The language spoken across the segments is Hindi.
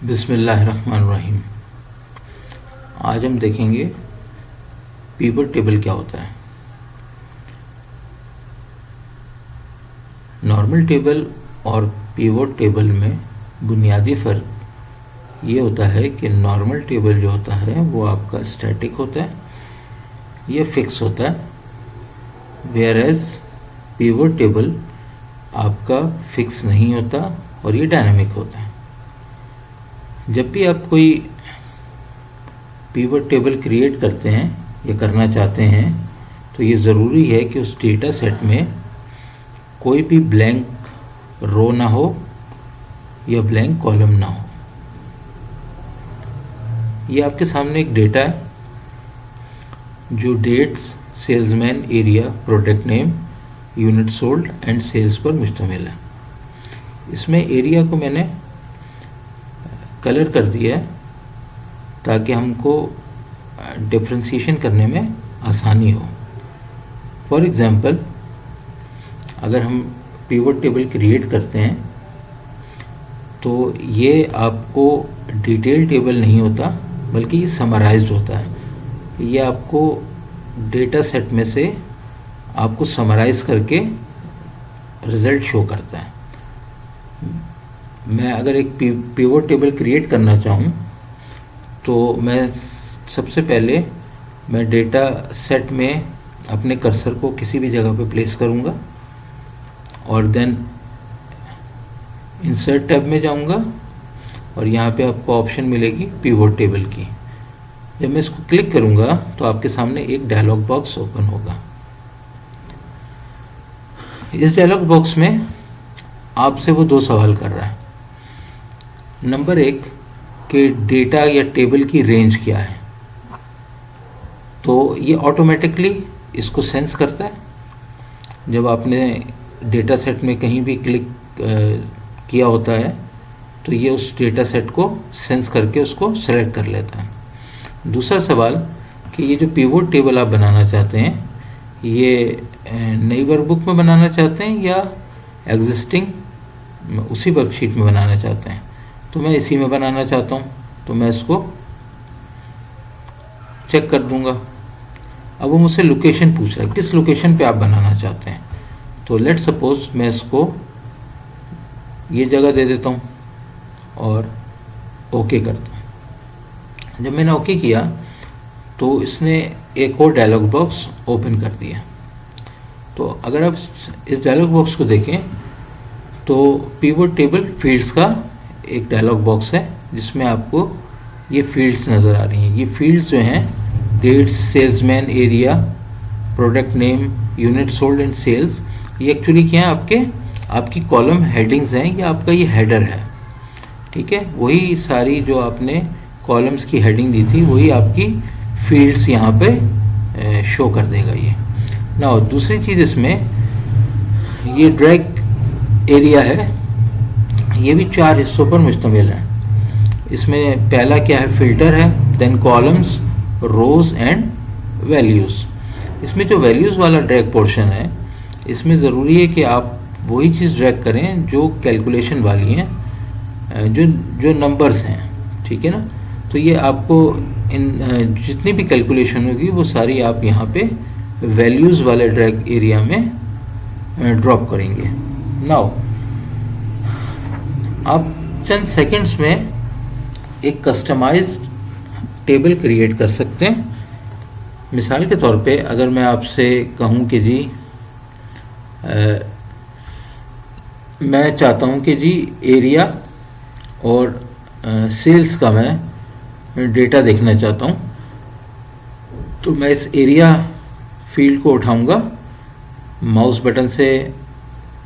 बिस्मिल्लाहिर्रहमानिर्रहीम। आज हम देखेंगे पिवट टेबल क्या होता है। नॉर्मल टेबल और पिवट टेबल में बुनियादी फ़र्क ये होता है कि नॉर्मल टेबल जो होता है वो आपका स्टैटिक होता है, ये फिक्स होता है, वेयर एज पिवट टेबल आपका फिक्स नहीं होता और ये डायनामिक होता है। जब भी आप कोई पिवट टेबल क्रिएट करते हैं या करना चाहते हैं तो ये ज़रूरी है कि उस डेटा सेट में कोई भी ब्लैंक रो ना हो या ब्लैंक कॉलम ना हो। ये आपके सामने एक डेटा है जो dates, salesman, area, product name, unit sold and sales पर मुश्तमिल है। इसमें एरिया को मैंने कलर कर दिया है ताकि हमको डिफ्रेंशिएशन करने में आसानी हो। फॉर एग्ज़ाम्पल, अगर हम पिवट टेबल क्रिएट करते हैं तो ये आपको डिटेल टेबल नहीं होता बल्कि ये समराइज्ड होता है। ये आपको डेटा सेट में से आपको समराइज करके रिज़ल्ट शो करता है। मैं अगर एक पिवट टेबल क्रिएट करना चाहूँ तो मैं सबसे पहले मैं डेटा सेट में अपने कर्सर को किसी भी जगह पे प्लेस करूँगा और देन इंसर्ट टैब में जाऊँगा और यहाँ पे आपको ऑप्शन मिलेगी पिवट टेबल की। जब मैं इसको क्लिक करूँगा तो आपके सामने एक डायलॉग बॉक्स ओपन होगा। इस डायलॉग बॉक्स में आपसे वो दो सवाल कर रहा है। नंबर एक कि डेटा या टेबल की रेंज क्या है, तो ये ऑटोमेटिकली इसको सेंस करता है। जब आपने डेटा सेट में कहीं भी क्लिक किया होता है तो ये उस डेटा सेट को सेंस करके उसको सेलेक्ट कर लेता है। दूसरा सवाल कि ये जो पिवट टेबल आप बनाना चाहते हैं ये नई वर्कबुक में बनाना चाहते हैं या एग्जिस्टिंग उसी वर्कशीट में बनाना चाहते हैं। तो मैं इसी में बनाना चाहता हूँ तो मैं इसको चेक कर दूंगा। अब वो मुझसे लोकेशन पूछ रहा है, किस लोकेशन पे आप बनाना चाहते हैं। तो लेट सपोज मैं इसको ये जगह दे देता हूँ और ओके करता हूँ। जब मैंने ओके किया तो इसने एक और डायलॉग बॉक्स ओपन कर दिया। तो अगर आप इस डायलॉग बॉक्स को देखें तो पिवट टेबल फील्ड्स का एक डायलॉग बॉक्स है जिसमें आपको ये फील्ड्स नज़र आ रही हैं। ये फील्ड्स जो हैं dates, salesman, area, product name, unit sold and sales, ये एक्चुअली क्या है आपकी कॉलम हेडिंग्स हैं। ये आपका ये हेडर है, ठीक है। वही सारी जो आपने कॉलम्स की हेडिंग दी थी वही आपकी फील्ड्स यहाँ पे शो कर देगा ये ना। दूसरी चीज़ इसमें ये ड्रैग एरिया है, ये भी 4 हिस्सों पर मुश्तमिल है। इसमें पहला क्या है, फिल्टर है, then columns, rows and values. इसमें जो वैल्यूज़ वाला ड्रैग पोर्शन है इसमें ज़रूरी है कि आप वही चीज़ ड्रैग करें जो कैलकुलेशन वाली हैं, जो नंबर्स हैं, ठीक है ना। तो ये आपको इन जितनी भी कैलकुलेशन होगी वो सारी आप यहाँ पे वैल्यूज़ वाले ड्रैग एरिया में ड्रॉप करेंगे। नाउ आप चंद सेकंड्स में एक कस्टमाइज्ड टेबल क्रिएट कर सकते हैं। मिसाल के तौर पे अगर मैं आपसे कहूँ कि जी मैं चाहता हूँ कि जी एरिया और सेल्स का मैं डेटा देखना चाहता हूँ, तो मैं इस एरिया फील्ड को उठाऊँगा माउस बटन से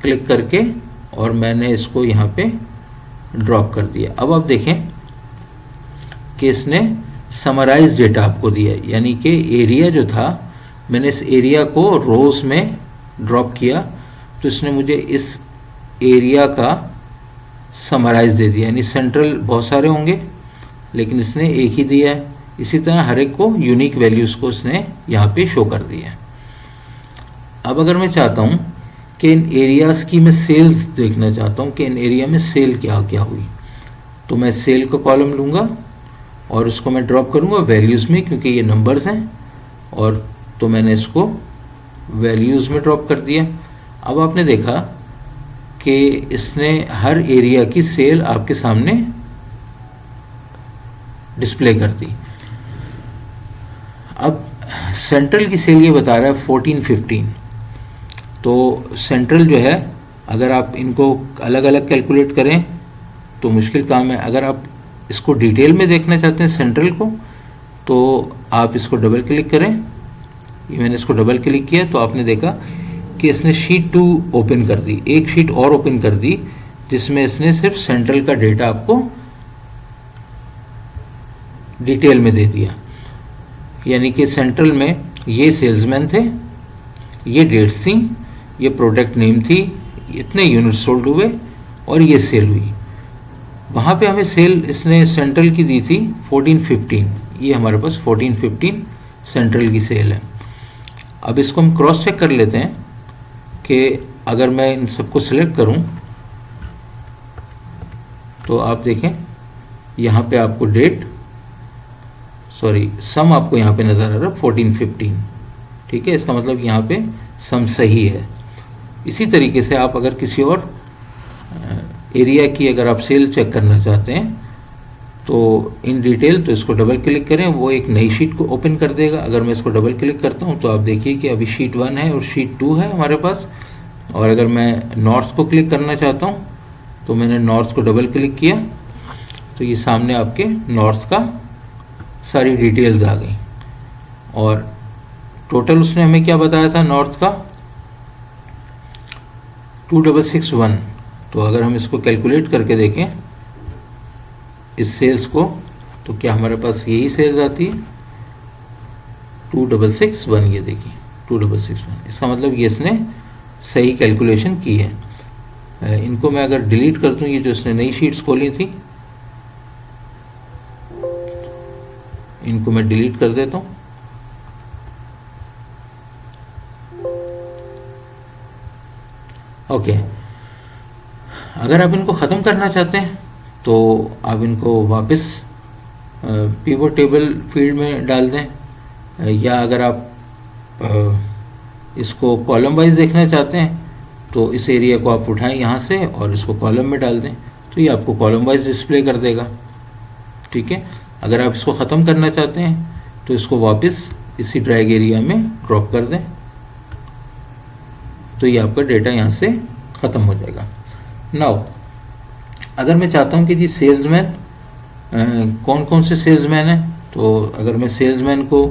क्लिक करके और मैंने इसको यहाँ पे ड्रॉप कर दिया। अब आप देखें कि इसने समराइज डेटा आपको दिया है, यानी कि एरिया जो था मैंने इस एरिया को रोज में ड्रॉप किया तो इसने मुझे इस एरिया का समराइज दे दिया। यानी सेंट्रल बहुत सारे होंगे लेकिन इसने एक ही दिया है। इसी तरह हर एक को यूनिक वैल्यूज़ को इसने यहाँ पे शो कर दिया है। अब अगर मैं चाहता हूँ कि इन एरियाज़ की मैं सेल्स देखना चाहता हूँ कि इन एरिया में सेल क्या क्या हुई, तो मैं सेल का कॉलम लूँगा और उसको मैं ड्रॉप करूँगा वैल्यूज़ में, क्योंकि ये नंबर्स हैं, और तो मैंने इसको वैल्यूज़ में ड्रॉप कर दिया। अब आपने देखा कि इसने हर एरिया की सेल आपके सामने डिस्प्ले कर दी। अब सेंट्रल की सेल ये बता रहा है 14-15, तो सेंट्रल जो है अगर आप इनको अलग अलग कैलकुलेट करें तो मुश्किल काम है। अगर आप इसको डिटेल में देखना चाहते हैं सेंट्रल को, तो आप इसको डबल क्लिक करें। ये मैंने इसको डबल क्लिक किया तो आपने देखा कि इसने शीट 2 ओपन कर दी, एक शीट और ओपन कर दी जिसमें इसने सिर्फ सेंट्रल का डेटा आपको डिटेल में दे दिया। यानी कि सेंट्रल में ये सेल्समैन थे, ये डेट्स थी, ये प्रोडक्ट नेम थी, इतने यूनिट सोल्ड हुए और ये सेल हुई। वहाँ पे हमें सेल इसने सेंट्रल की दी थी 14-15, ये हमारे पास 14-15 सेंट्रल की सेल है। अब इसको हम क्रॉस चेक कर लेते हैं कि अगर मैं इन सबको सिलेक्ट करूं तो आप देखें यहाँ पे आपको सम आपको यहाँ पे नज़र आ रहा है 14-15, ठीक है। इसका मतलब यहाँ पे सम सही है। इसी तरीके से आप अगर किसी और एरिया की अगर आप सेल चेक करना चाहते हैं तो इन डिटेल, तो इसको डबल क्लिक करें, वो एक नई शीट को ओपन कर देगा। अगर मैं इसको डबल क्लिक करता हूं तो आप देखिए कि अभी शीट 1 है और शीट 2 है हमारे पास। और अगर मैं नॉर्थ को क्लिक करना चाहता हूं तो मैंने नॉर्थ को डबल क्लिक किया तो ये सामने आपके नॉर्थ का सारी डिटेल्स आ गई। और टोटल उसने हमें क्या बताया था नॉर्थ का 2661। तो अगर हम इसको कैलकुलेट करके देखें इस सेल्स को, तो क्या हमारे पास यही सेल्स आती है 2661। ये देखिए 2661, इसका मतलब ये इसने सही कैलकुलेशन की है। इनको मैं अगर डिलीट कर दूं, ये जो इसने नई शीट्स खोली थी इनको मैं डिलीट कर देता हूं। ओके, अगर आप इनको ख़त्म करना चाहते हैं तो आप इनको वापस पिवट टेबल फील्ड में डाल दें, या अगर आप इसको कॉलम वाइज देखना चाहते हैं तो इस एरिया को आप उठाएं यहाँ से और इसको कॉलम में डाल दें, तो ये आपको कॉलम वाइज डिस्प्ले कर देगा, ठीक है। अगर आप इसको ख़त्म करना चाहते हैं तो इसको वापस इसी ड्रैग एरिया में ड्रॉप कर दें, तो ये आपका डेटा यहाँ से ख़त्म हो जाएगा। नाउ अगर मैं चाहता हूँ कि जी सेल्समैन कौन कौन से सेल्समैन हैं, तो अगर मैं सेल्समैन को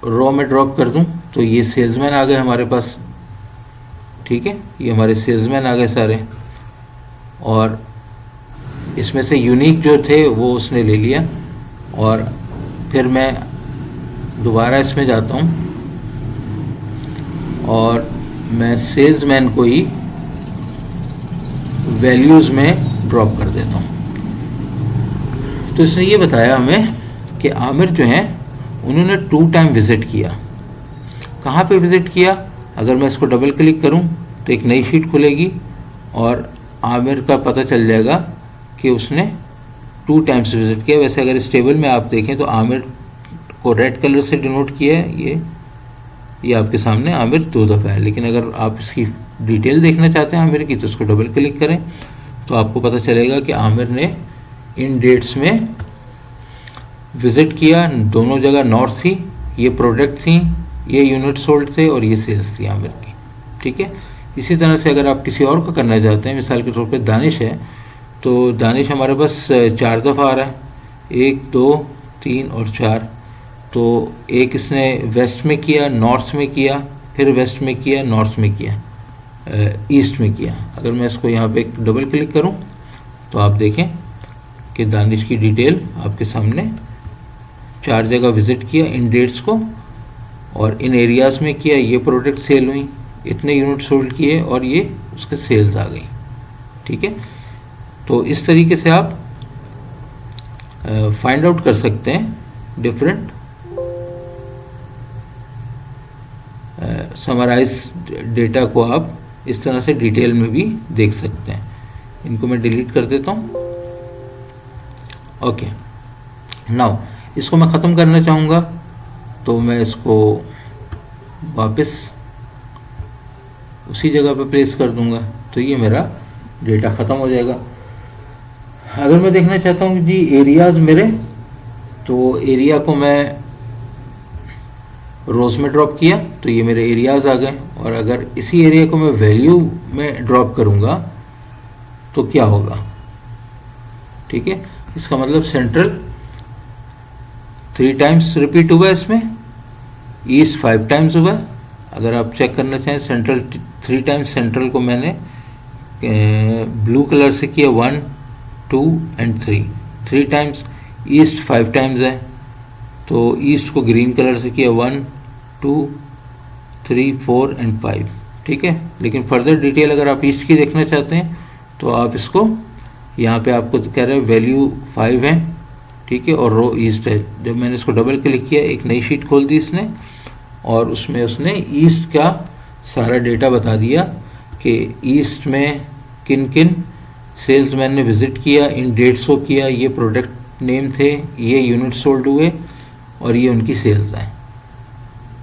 रॉ में ड्रॉप कर दूं तो ये सेल्समैन आ गए हमारे पास, ठीक है। ये हमारे सेल्समैन आ गए सारे, और इसमें से यूनिक जो थे वो उसने ले लिया। और फिर मैं दोबारा इसमें जाता हूँ और मैं सेल्समैन को ही वैल्यूज़ में ड्रॉप कर देता हूँ। तो इसने ये बताया हमें कि आमिर जो हैं उन्होंने 2 टाइम विज़िट किया। कहाँ पे विज़िट किया? अगर मैं इसको डबल क्लिक करूँ तो एक नई शीट खुलेगी और आमिर का पता चल जाएगा कि उसने 2 टाइम्स विज़िट किया। वैसे अगर इस टेबल में आप देखें तो आमिर को रेड कलर से डिनोट किया है, ये आपके सामने आमिर 2 दफ़ा है। लेकिन अगर आप इसकी डिटेल देखना चाहते हैं आमिर की तो इसको डबल क्लिक करें तो आपको पता चलेगा कि आमिर ने इन डेट्स में विज़िट किया। दोनों जगह नॉर्थ थी, ये प्रोडक्ट थी, ये यूनिट सोल्ड थे और ये सेल्स थी आमिर की, ठीक है। इसी तरह से अगर आप किसी और को करना चाहते हैं, मिसाल के तौर पे दानिश है, तो दानिश हमारे पास 4 दफ़ा आ रहा है, 1 2 3 और 4। तो एक इसने वेस्ट में किया, नॉर्थ में किया, फिर वेस्ट में किया, नॉर्थ में किया, ईस्ट में किया। अगर मैं इसको यहाँ पे डबल क्लिक करूँ तो आप देखें कि दानिश की डिटेल आपके सामने 4 जगह विज़िट किया इन डेट्स को, और इन एरियाज़ में किया, ये प्रोडक्ट सेल हुई, इतने यूनिट सोल्ड किए और ये उसके सेल्स आ गई, ठीक है। तो इस तरीके से आप फाइंड आउट कर सकते हैं डिफरेंट समराइज डेटा को। आप इस तरह से डिटेल में भी देख सकते हैं। इनको मैं डिलीट कर देता हूँ। ओके, नाउ इसको मैं ख़त्म करना चाहूँगा तो मैं इसको वापस उसी जगह पे प्लेस कर दूंगा, तो ये मेरा डेटा ख़त्म हो जाएगा। अगर मैं देखना चाहता हूँ जी एरियाज़ मेरे, तो एरिया को मैं रोज़ में ड्रॉप किया तो ये मेरे एरियाज़ आ गए। और अगर इसी एरिया को मैं वैल्यू में ड्रॉप करूँगा तो क्या होगा, ठीक है। इसका मतलब सेंट्रल 3 टाइम्स रिपीट हुआ, इसमें ईस्ट 5 टाइम्स हुआ। अगर आप चेक करना चाहें सेंट्रल 3 टाइम्स, सेंट्रल को मैंने ब्लू कलर से किया 1 2 एंड 3 टाइम्स। ईस्ट 5 टाइम्स है तो ईस्ट को ग्रीन कलर से किया 1 2 3 4 एंड 5, ठीक है। लेकिन फर्दर डिटेल अगर आप ईस्ट की देखना चाहते हैं तो आप इसको यहाँ पे आपको कह रहे हैं वैल्यू 5 है, ठीक है, और रो ईस्ट है। जब मैंने इसको डबल क्लिक किया एक नई शीट खोल दी इसने और उसमें उसने ईस्ट का सारा डेटा बता दिया कि ईस्ट में किन किन सेल्समैन ने विज़िट किया, इन डेट्स को किया, ये प्रोडक्ट नेम थे, ये यूनिट सोल्ड हुए और ये उनकी सेल्स हैं,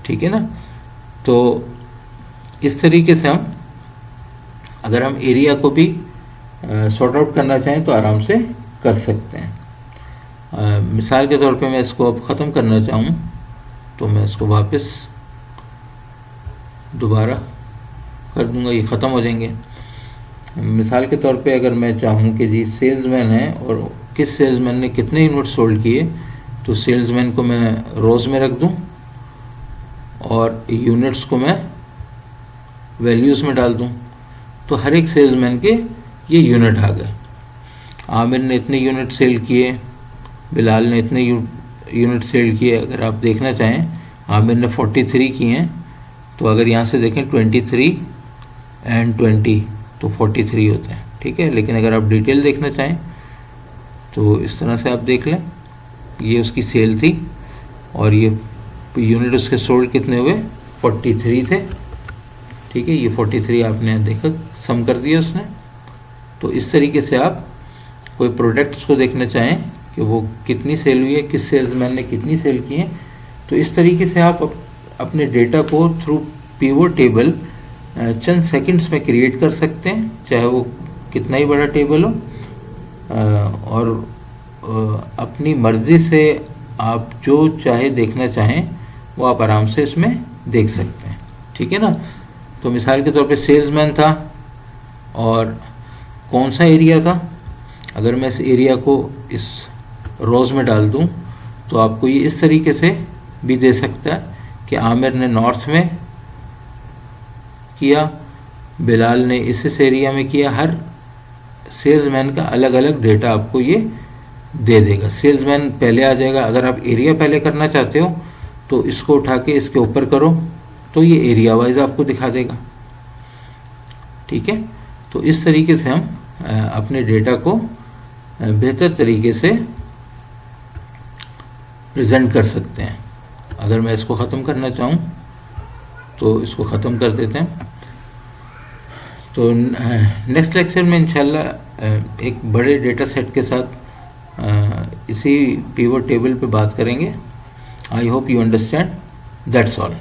ठीक है ना। तो इस तरीके से हम अगर हम एरिया को भी सॉर्ट आउट करना चाहें तो आराम से कर सकते हैं। मिसाल के तौर पे मैं इसको अब ख़त्म करना चाहूँ तो मैं इसको वापस दोबारा कर दूंगा, ये ख़त्म हो जाएंगे। मिसाल के तौर पे अगर मैं चाहूँ कि जी सेल्समैन है और किस सेल्समैन ने कितने यूनिट सोल्ड किए, तो सेल्समैन को मैं रोज़ में रख दूँ और यूनिट्स को मैं वैल्यूज़ में डाल दूँ, तो हर एक सेल्समैन के ये यूनिट आ गए। आमिर ने इतने यूनिट सेल किए, बिलाल ने इतने यूनिट सेल किए। अगर आप देखना चाहें आमिर ने 43 किए हैं, तो अगर यहाँ से देखें 23 एंड 20 तो 43 होते हैं, ठीक है। लेकिन अगर आप डिटेल देखना चाहें तो इस तरह से आप देख लें, ये उसकी सेल थी और ये यूनिट उसके सोल्ड कितने हुए 43 थे, ठीक है। ये 43 आपने देखा सम कर दिया उसने। तो इस तरीके से आप कोई प्रोडक्ट्स को देखना चाहें कि वो कितनी सेल हुई है, किस सेल्समैन ने कितनी सेल की है, तो इस तरीके से आप अपने डेटा को थ्रू पिवट टेबल चंद सेकंड्स में क्रिएट कर सकते हैं, चाहे वो कितना ही बड़ा टेबल हो। और अपनी मर्ज़ी से आप जो चाहे देखना चाहें वो आप आराम से इसमें देख सकते हैं, ठीक है ना। तो मिसाल के तौर पे सेल्समैन था और कौन सा एरिया था, अगर मैं इस एरिया को इस रोज़ में डाल दूं तो आपको ये इस तरीके से भी दे सकता है कि आमिर ने नॉर्थ में किया, बिलाल ने इस एरिया में किया। हर सेल्समैन का अलग अलग डेटा आपको ये दे देगा। सेल्समैन पहले आ जाएगा, अगर आप एरिया पहले करना चाहते हो तो इसको उठा के इसके ऊपर करो तो ये एरिया वाइज आपको दिखा देगा, ठीक है। तो इस तरीके से हम अपने डेटा को बेहतर तरीके से प्रेजेंट कर सकते हैं। अगर मैं इसको ख़त्म करना चाहूँ तो इसको ख़त्म कर देते हैं। तो नेक्स्ट लेक्चर में इंशाल्लाह एक बड़े डेटा सेट के साथ इसी पिवट टेबल पे बात करेंगे। I hope you understand. That's all.